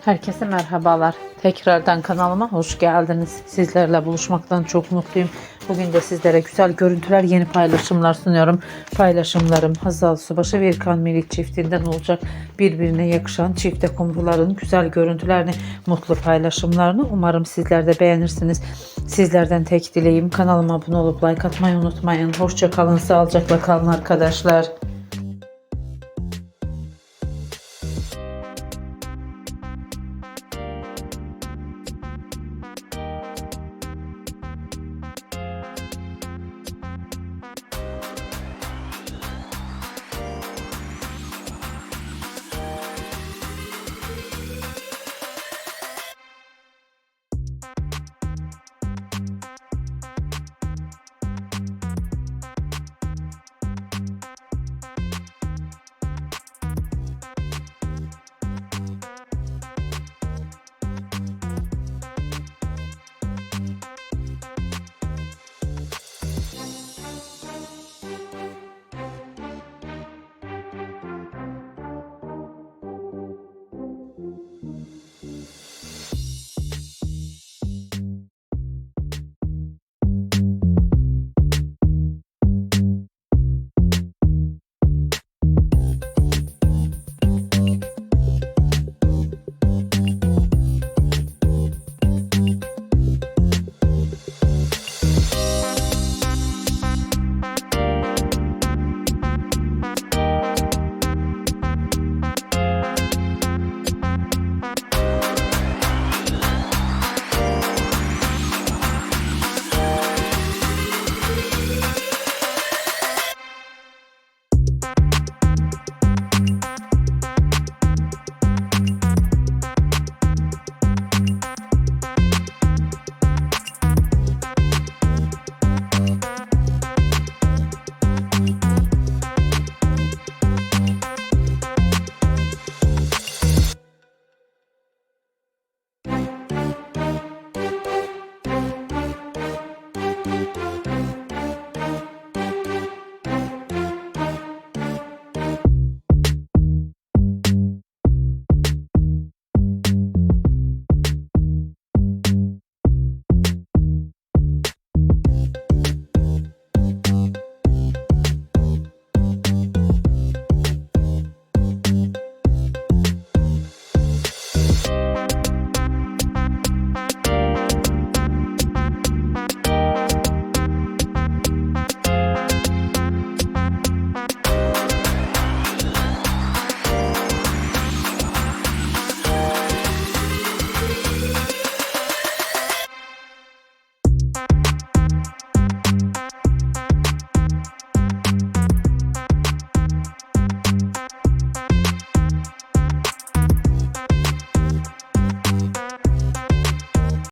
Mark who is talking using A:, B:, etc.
A: Herkese merhabalar. Tekrardan kanalıma hoş geldiniz. Sizlerle buluşmaktan çok mutluyum. Bugün de sizlere güzel görüntüler, yeni paylaşımlar sunuyorum. Paylaşımlarım Hazal Subaşı ve İlkan Melik çiftinden olacak. Birbirine yakışan çifte kumruların güzel görüntülerini, mutlu paylaşımlarını umarım sizler de beğenirsiniz. Sizlerden tek dileğim kanalıma abone olup like atmayı unutmayın. Hoşça kalın, sağlıcakla kalın arkadaşlar.